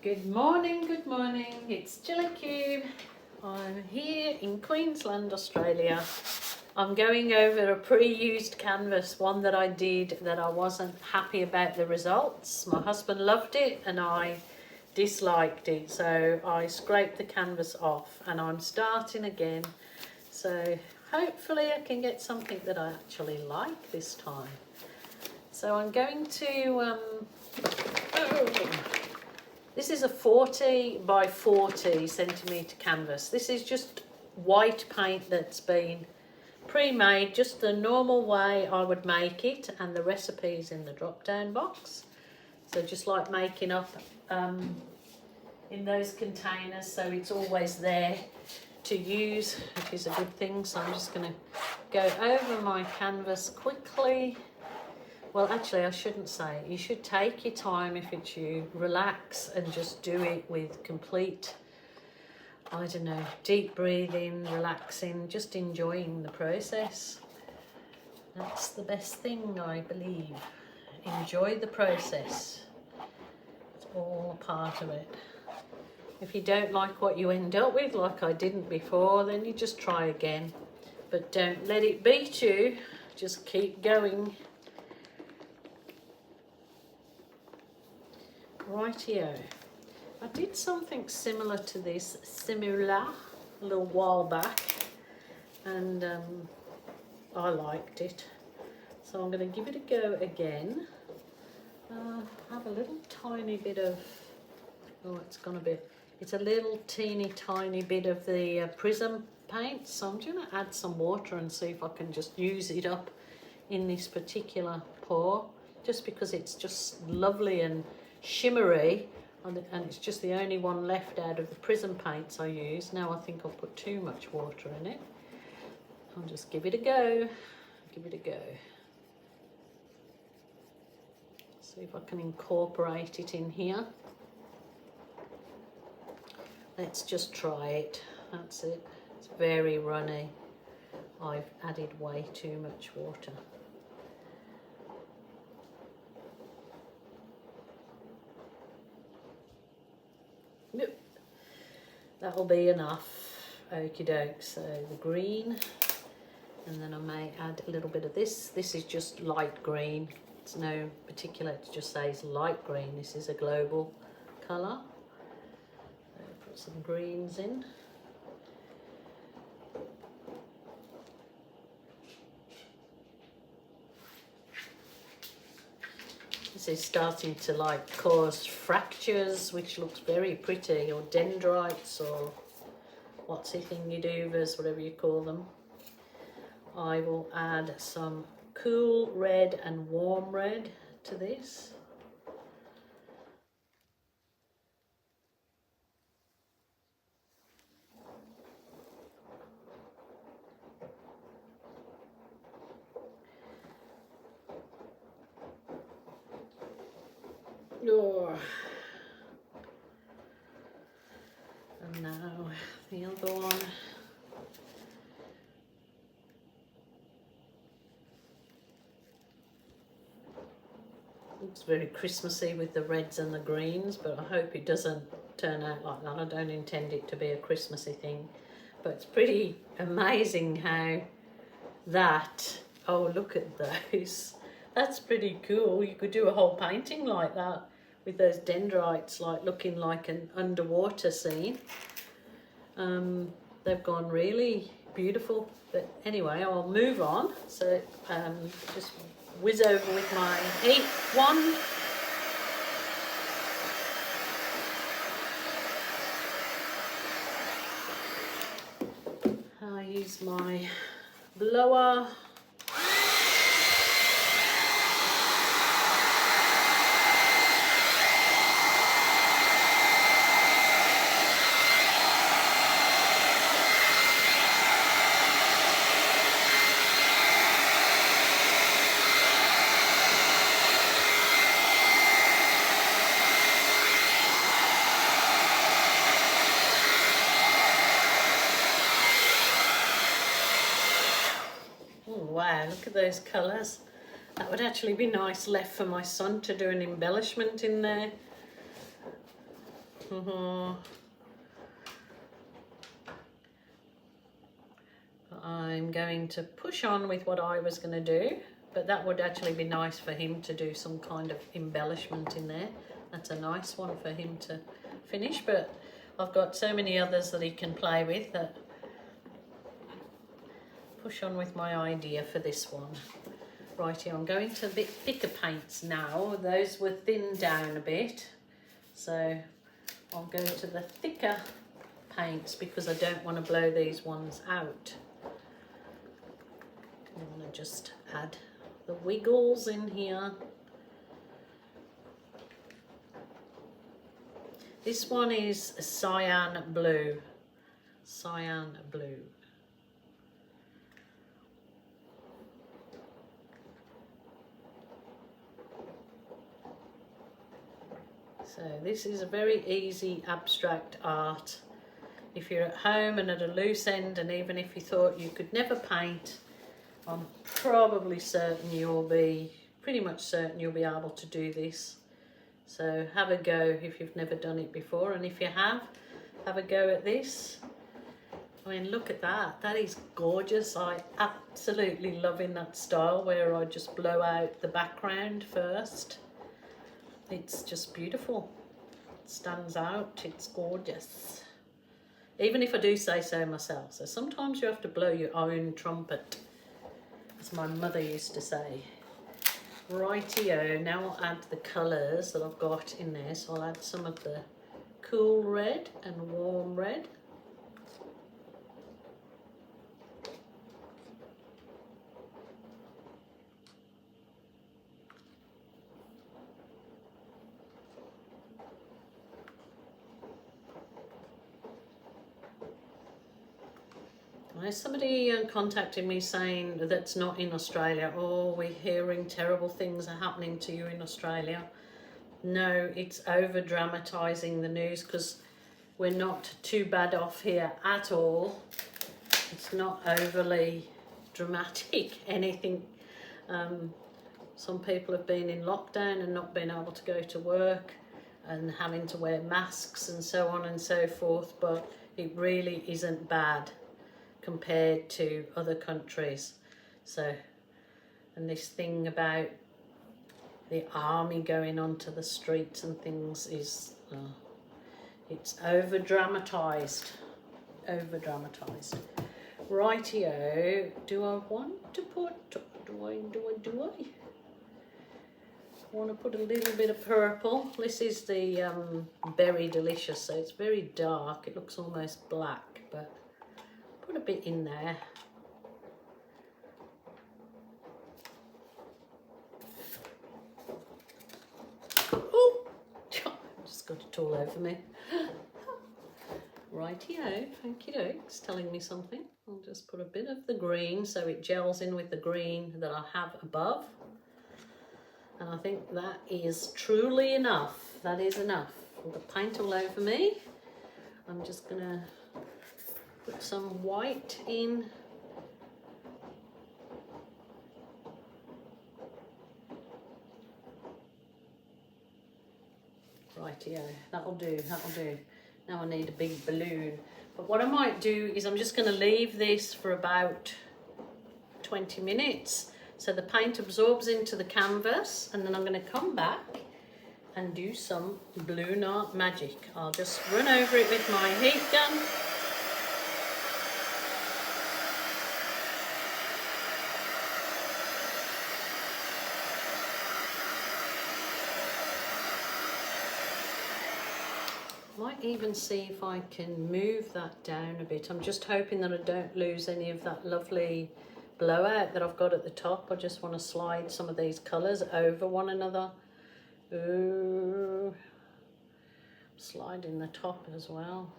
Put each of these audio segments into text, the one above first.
Good morning, it's Chili Cube. I'm here in Queensland, Australia. I'm going over a pre-used canvas, one that I did that I wasn't happy about the results. My husband loved it and I disliked it, so I scraped the canvas off and I'm starting again. So hopefully I can get something that I actually like this time. So I'm going to this is a 40 by 40 centimetre canvas. This is just white paint that's been pre-made, just the normal way I would make it, and the recipe is in the drop-down box. So just like making up in those containers, so it's always there to use, which is a good thing. So I'm just going to go over my canvas quickly. Well, actually, I shouldn't say. You should take your time if it's you. Relax and just do it with complete, I don't know, deep breathing, relaxing, just enjoying the process. That's the best thing, I believe. Enjoy the process. It's all a part of it. If you don't like what you end up with, like I didn't before, then you just try again. But don't let it beat you. Just keep going. Rightio. I did something similar to this, a little while back, and I liked it. So I'm going to give it a go again. Have a little tiny bit of, it's a little teeny tiny bit of the prism paint. So I'm going to add some water and see if I can just use it up in this particular pour, just because it's just lovely and shimmery, and it's just the only one left out of the prism paints I use. Now I think I'll put too much water in it. I'll just give it a go. See if I can incorporate it in here. Let's just try it. That's it. It's very runny. I've added way too much water. Nope. That'll be enough. Okie doke. So the green, and then I may add a little bit of this. This is just light green. It's no particular, it just says light green. This is a global colour. So put some greens in. This is starting to like cause fractures, which looks very pretty, or dendrites, or what's it, thingy-doovers, whatever you call them. I will add some cool red and warm red to this. Oh. And now the other one. Looks very Christmassy with the reds and the greens, but I hope it doesn't turn out like that. I don't intend it to be a Christmassy thing, but it's pretty amazing how that, oh look at those. That's pretty cool. You could do a whole painting like that with those dendrites, like looking like an underwater scene. They've gone really beautiful. But anyway, I'll move on. So just whiz over with my heat wand. I use my blower. Wow, look at those colours. That would actually be nice left for my son to do an embellishment in there. I'm going to push on with what I was going to do, but that would actually be nice for him to do some kind of embellishment in there. That's a nice one for him to finish, but I've got so many others that he can play with that push on with my idea for this one. Right, here I'm going to a bit thicker paints now. Those were thinned down a bit, so I'll go to the thicker paints because I don't want to blow these ones out. I want to just add the wiggles in here. This one is cyan blue. Cyan blue. So this is a very easy abstract art. If you're at home and at a loose end, and even if you thought you could never paint, I'm probably certain pretty much certain you'll be able to do this. So have a go if you've never done it before, and if you have a go at this. I mean, look at that. That is gorgeous. I absolutely loving that style where I just blow out the background first. It's just beautiful. It stands out. It's gorgeous. Even if I do say so myself. So sometimes you have to blow your own trumpet, as my mother used to say. Rightio, now I'll add the colours that I've got in there. So I'll add some of the cool red and warm red. Somebody contacted me saying that's not in Australia. Oh, we're hearing terrible things are happening to you in Australia. No, it's over dramatising the news because we're not too bad off here at all. It's not overly dramatic, anything. Some people have been in lockdown and not been able to go to work and having to wear masks and so on and so forth, but it really isn't bad compared to other countries. So, and this thing about the army going onto the streets and things is it's over dramatised. Rightio, do I want to put, do I want to put a little bit of purple. This is the Berry Delicious, so it's very dark. It looks almost black, but put a bit in there. Oh, just got it all over me. Rightio, thank you. It's telling me something. I'll just put a bit of the green so it gels in with the green that I have above. And I think that is truly enough. That is enough. I've got paint all over me. I'm just gonna put some white in. Rightio, that'll do. Now I need a big balloon. But what I might do is I'm just going to leave this for about 20 minutes so the paint absorbs into the canvas, and then I'm going to come back and do some balloon art magic. I'll just run over it with my heat gun. Might even see if I can move that down a bit. I'm just hoping that I don't lose any of that lovely blowout that I've got at the top. I just want to slide some of these colours over one another. Ooh. Slide in the top as well.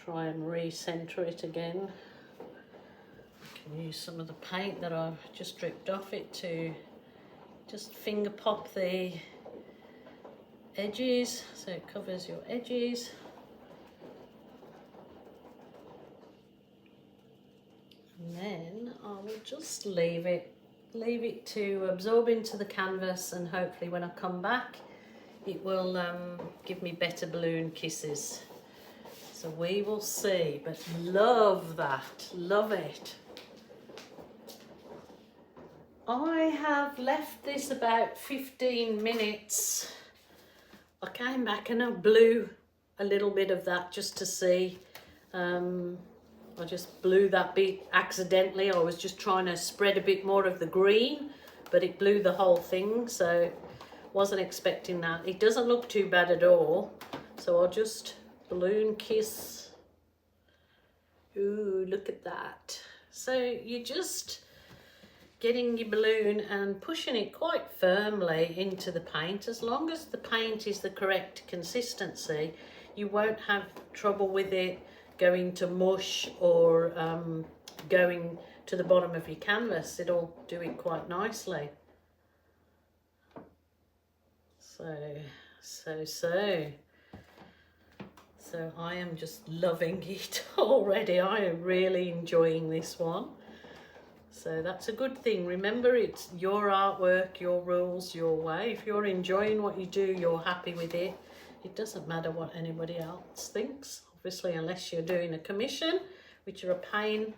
Try and re-centre it again. I can use some of the paint that I've just dripped off it to Just finger pop the edges so it covers your edges. And then I will just leave it to absorb into the canvas, and hopefully when I come back it will give me better balloon kisses. So we will see, but love that, love it. I have left this about 15 minutes. I came back and I blew a little bit of that just to see. I just blew that bit accidentally. I was just trying to spread a bit more of the green, but it blew the whole thing, so wasn't expecting that. It doesn't look too bad at all, so I'll just balloon kiss. Ooh, look at that. So you're just getting your balloon and pushing it quite firmly into the paint. As long as the paint is the correct consistency, you won't have trouble with it going to mush or going to the bottom of your canvas. It'll do it quite nicely. So I am just loving it already. I am really enjoying this one. So that's a good thing. Remember, it's your artwork, your rules, your way. If you're enjoying what you do, you're happy with it. It doesn't matter what anybody else thinks, obviously, unless you're doing a commission, which are a pain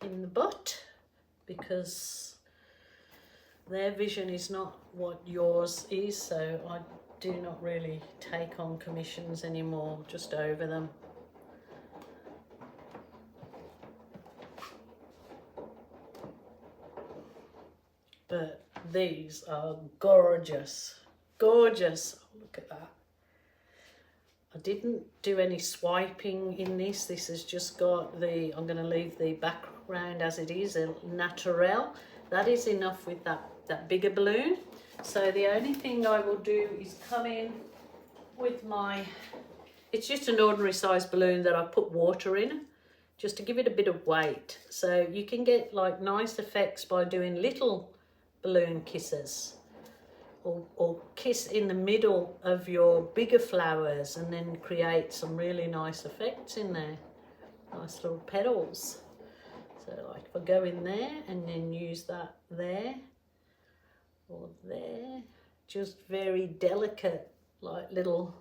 in the butt because their vision is not what yours is. So I do not really take on commissions anymore, just over them. But these are gorgeous, gorgeous. Oh, look at that. I didn't do any swiping in this. This has just got the, I'm going to leave the background as it is, a naturel. That is enough with that bigger balloon. So the only thing I will do is come in with my, it's just an ordinary size balloon that I put water in, just to give it a bit of weight. So you can get like nice effects by doing little balloon kisses, or kiss in the middle of your bigger flowers and then create some really nice effects in there, nice little petals. So like if I go in there and then use that there or there, just very delicate, like little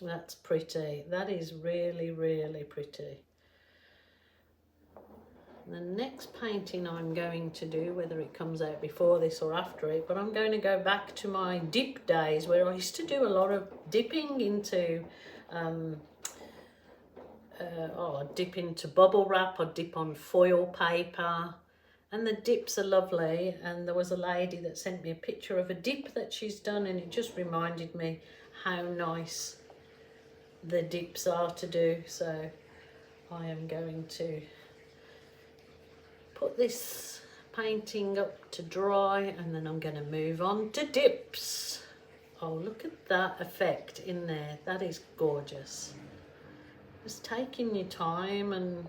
that's pretty. That is really, really pretty. The next painting I'm going to do, whether it comes out before this or after it, but I'm going to go back to my dip days where I used to do a lot of dipping into I'd dip into bubble wrap, I'd dip on foil paper, and the dips are lovely. And there was a lady that sent me a picture of a dip that she's done, and it just reminded me how nice the dips are to do. So I am going to put this painting up to dry, and then I'm going to move on to dips. Oh, look at that effect in there. That is gorgeous. Just taking your time and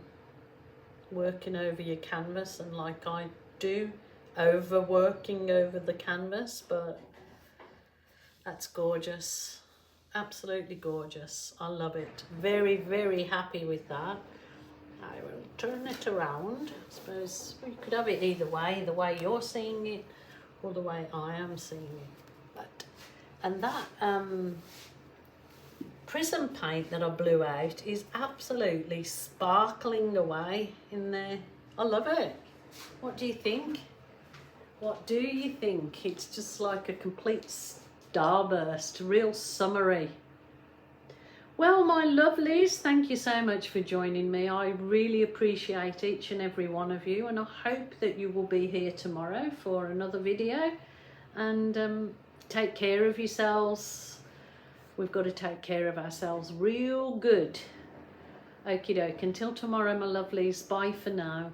working over your canvas, and like I do, overworking over the canvas, but that's gorgeous. Absolutely gorgeous. I love it. Very, very happy with that. I will turn it around. I suppose we could have it either way, the way you're seeing it or the way I am seeing it. But, and that prism paint that I blew out is absolutely sparkling away in there. I love it. What do you think? What do you think? It's just like a complete starburst, real summery. Well, my lovelies, thank you so much for joining me. I really appreciate each and every one of you, and I hope that you will be here tomorrow for another video. And take care of yourselves. We've got to take care of ourselves real good. Okie doke. Until tomorrow, my lovelies. Bye for now.